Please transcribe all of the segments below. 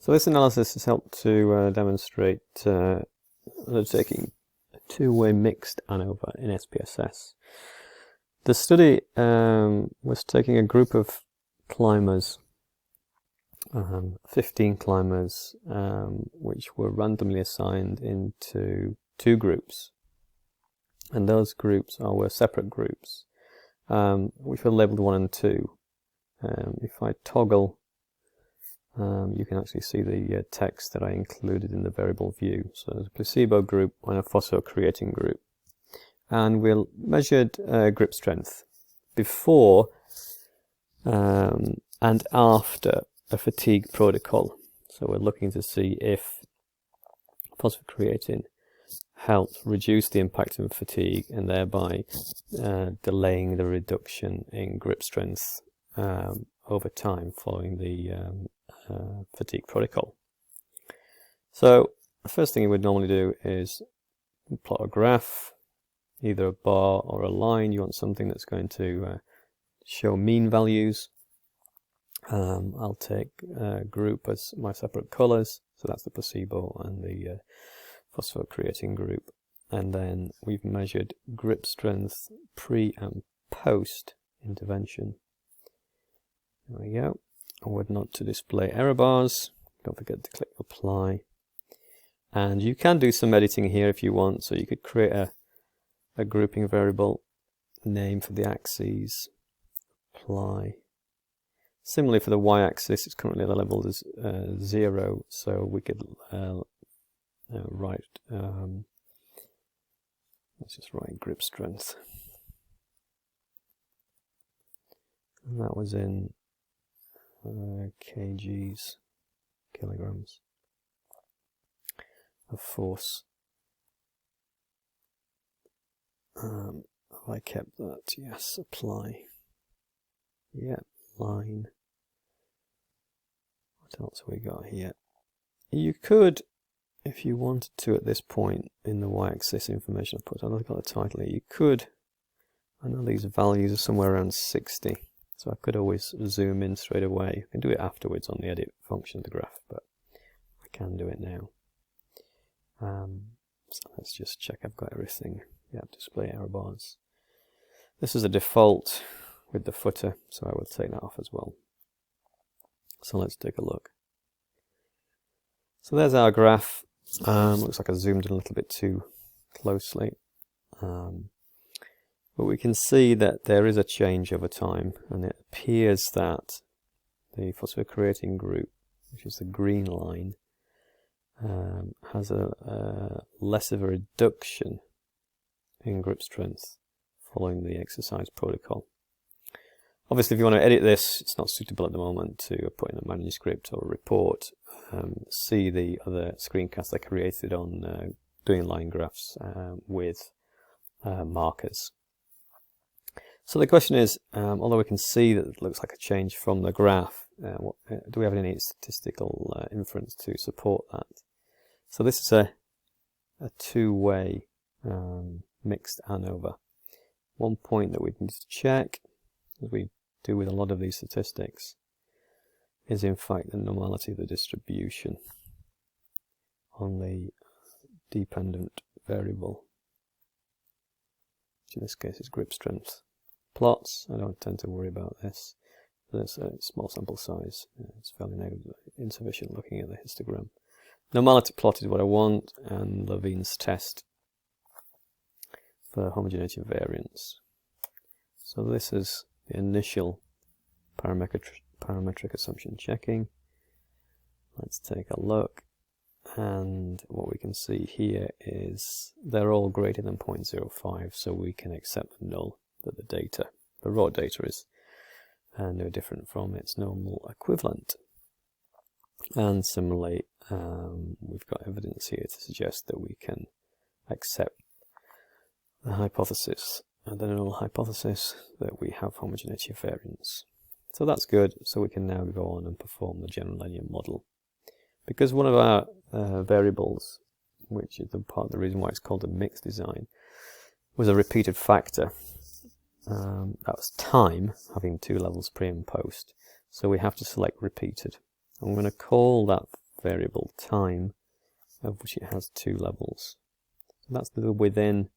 So this analysis has helped to demonstrate taking a two-way mixed ANOVA in SPSS. The study was taking a group of climbers, 15 climbers, which were randomly assigned into two groups, and those groups were separate groups, which were labelled 1 and 2. If I toggle, you can actually see the text that I included in the variable view. So there's a placebo group and a phosphocreatine group. And we measured grip strength before and after a fatigue protocol. So we're looking to see if phosphocreatine helped reduce the impact of fatigue and thereby delaying the reduction in grip strength over time following the fatigue protocol. So the first thing you would normally do is plot a graph, either a bar or a line. You want something that's going to show mean values. I'll take group as my separate colours, so that's the placebo and the phosphocreatine group. And then we've measured grip strength pre and post intervention. There we go. I would not to display error bars. Don't forget to click apply. And you can do some editing here if you want. So you could create a grouping variable, name for the axes, apply. Similarly for the y-axis, it's currently labeled as 0, so we could write, let's just write grip strength. And that was in kgs, kilograms of force. I kept that, yes, apply. Yeah, line. What else have we got here? You could, if you wanted to at this point in the y-axis information I put, I've got the title here, you could, I know these values are somewhere around 60, so I could always zoom in straight away. I can do it afterwards on the edit function of the graph, but I can do it now. So let's just check I've got everything. Yeah, display error bars. This is a default with the footer, so I will take that off as well. So let's take a look. So there's our graph. Looks like I zoomed in a little bit too closely. But we can see that there is a change over time, and it appears that the phosphocreatine group, which is the green line, has a less of a reduction in grip strength following the exercise protocol. Obviously, if you want to edit this, it's not suitable at the moment to put in a manuscript or a report. See the other screencasts I created on doing line graphs with markers. So the question is, although we can see that it looks like a change from the graph, do we have any statistical inference to support that? So this is a two-way mixed ANOVA. One point that we need to check, as we do with a lot of these statistics, is in fact the normality of the distribution on the dependent variable, which in this case is grip strength. Plots, I don't tend to worry about this. There's a small sample size. It's fairly insufficient looking at the histogram. Normality plot is what I want, and Levene's test for homogeneity of variance. So this is the initial parametric assumption checking. Let's take a look, and what we can see here is they're all greater than 0.05, so we can accept the null that the raw data is no different from its normal equivalent. And similarly, we've got evidence here to suggest that we can accept the hypothesis, the null hypothesis, that we have homogeneity of variance. So that's good, so we can now go on and perform the general linear model. Because one of our variables, which is the part of the reason why it's called a mixed design, was a repeated factor. That was time, having two levels pre and post. So we have to select repeated. I'm going to call that variable time, of which it has 2 levels. So that's the within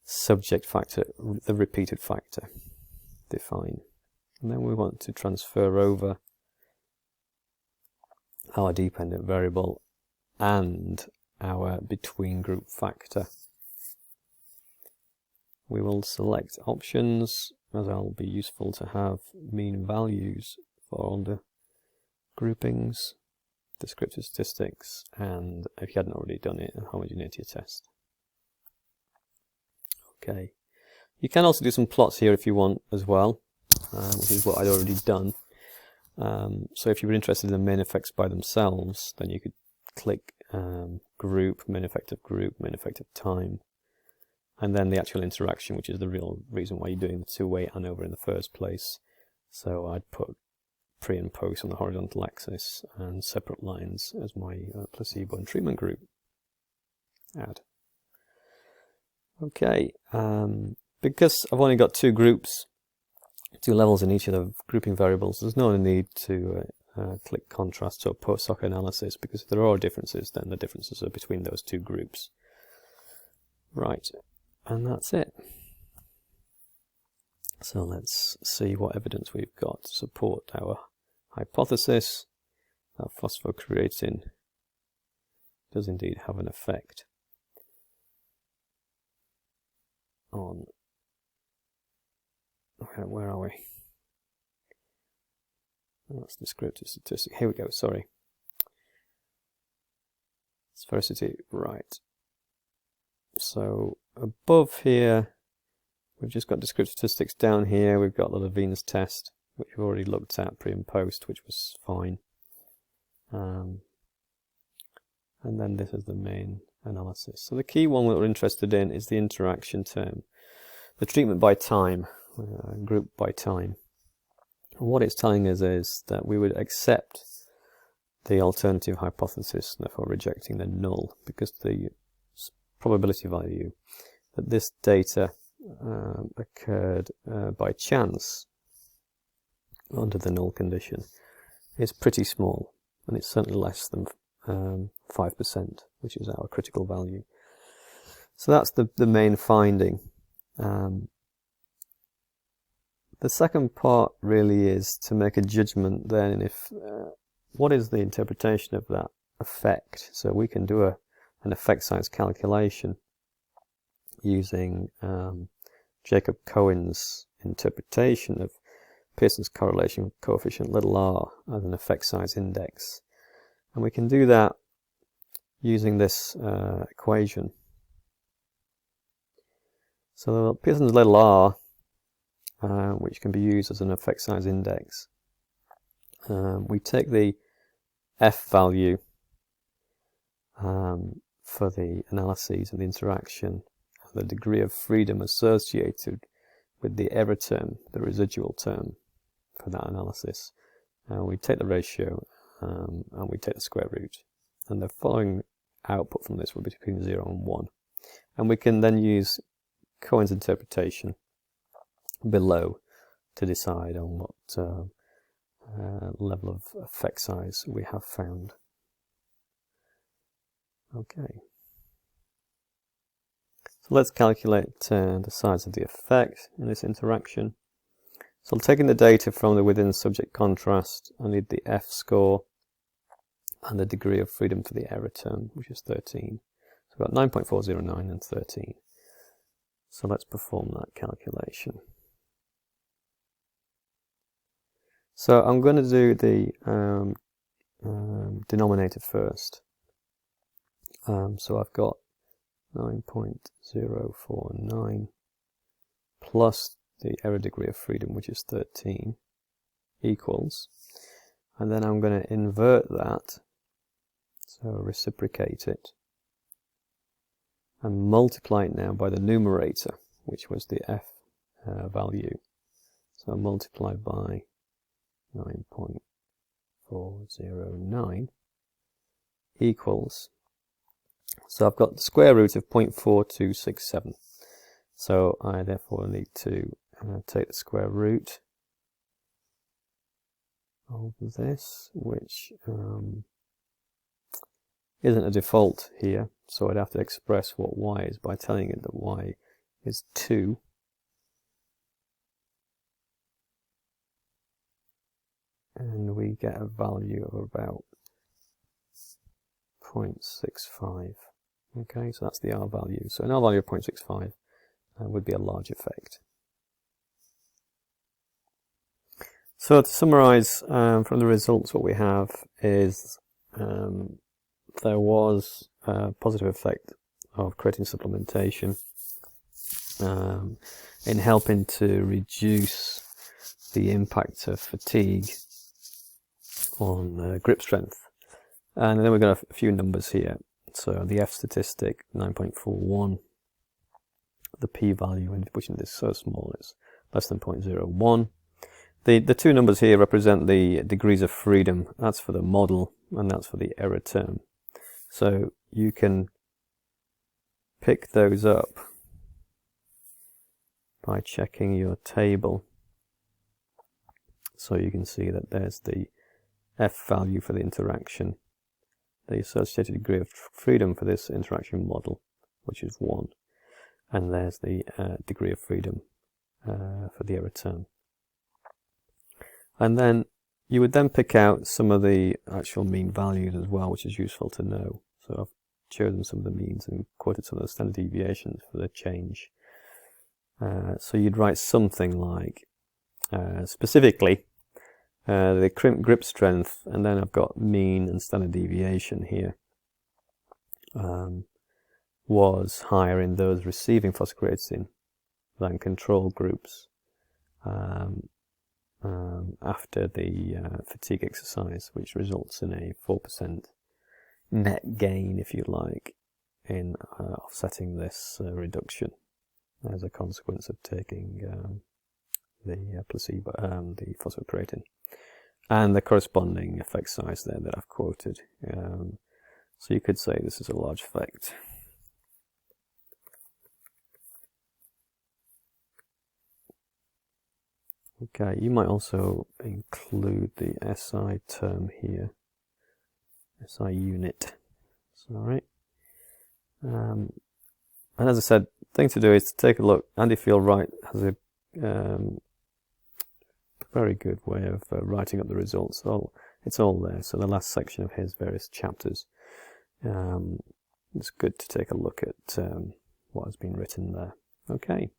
subject factor, the repeated factor define. And then we want to transfer over our dependent variable and our between group factor. We will select options, as it'll be useful to have mean values for all the groupings, descriptive statistics, and if you hadn't already done it, a homogeneity test. Okay, you can also do some plots here if you want as well, which is what I'd already done. So if you were interested in the main effects by themselves, then you could click group, main effect of group, main effect of time, and then the actual interaction, which is the real reason why you're doing the two-way ANOVA in the first place. So I'd put pre and post on the horizontal axis and separate lines as my placebo and treatment group. Add. Okay, because I've only got 2 groups, 2 levels in each of the grouping variables, there's no need to click contrast or post hoc analysis, because if there are differences, then the differences are between those 2 groups. Right, and that's it. So let's see what evidence we've got to support our hypothesis that phosphocreatine does indeed have an effect on, where are we? That's descriptive statistic. Here we go, sorry. Sphericity, right. So above here, we've just got descriptive statistics. Down here, we've got the Levine's test, which we've already looked at pre and post, which was fine. And then this is the main analysis. So the key one that we're interested in is the interaction term, the treatment by time, group by time. And what it's telling us is that we would accept the alternative hypothesis, therefore rejecting the null, because the probability value that this data occurred by chance under the null condition is pretty small, and it's certainly less than 5%, which is our critical value. So that's the main finding. The second part really is to make a judgment then if what is the interpretation of that effect. So we can do an effect size calculation using Jacob Cohen's interpretation of Pearson's correlation coefficient r as an effect size index. And we can do that using this equation. So Pearson's r, which can be used as an effect size index, we take the f value for the analyses and the interaction, the degree of freedom associated with the error term, the residual term for that analysis. We take the ratio and we take the square root, and the following output from this will be between 0 and 1. And we can then use Cohen's interpretation below to decide on what level of effect size we have found. Okay. So let's calculate the size of the effect in this interaction. So I'm taking the data from the within subject contrast. I need the F score and the degree of freedom for the error term, which is 13. So we've got 9.409 and 13. So let's perform that calculation. So I'm going to do the denominator first. So I've got 9.049 plus the error degree of freedom, which is 13, equals, and then I'm going to invert that, so reciprocate it, and multiply it now by the numerator, which was the F value. So multiply by 9.409 equals, so I've got the square root of 0.4267. So I therefore need to take the square root of this, which isn't a default here, so I'd have to express what y is by telling it that y is 2. And we get a value of about 0.65. Okay, so that's the R value. So an R value of 0.65 would be a large effect. So to summarize from the results, what we have is there was a positive effect of creatine supplementation in helping to reduce the impact of fatigue on grip strength. And then we've got a few numbers here. So the F statistic, 9.41. The p-value, which is so small, it's less than 0.01. The two numbers here represent the degrees of freedom. That's for the model, and that's for the error term. So you can pick those up by checking your table. So you can see that there's the F value for the interaction, the associated degree of freedom for this interaction model, which is 1, and there's the degree of freedom for the error term. And then you would then pick out some of the actual mean values as well, which is useful to know. So I've chosen some of the means and quoted some of the standard deviations for the change. So you'd write something like, specifically, the grip strength, and then I've got mean and standard deviation here, was higher in those receiving phosphocreatine than control groups after the fatigue exercise, which results in a 4% net gain, if you like, in offsetting this reduction as a consequence of taking the placebo, the phosphocreatine, and the corresponding effect size there that I've quoted. So you could say this is a large effect. Okay, you might also include the SI term here, SI unit. Sorry. And as I said, the thing to do is to take a look. Andy Feel-Wright has a very good way of writing up the results. So it's all there. So the last section of his various chapters, it's good to take a look at what has been written there. Okay.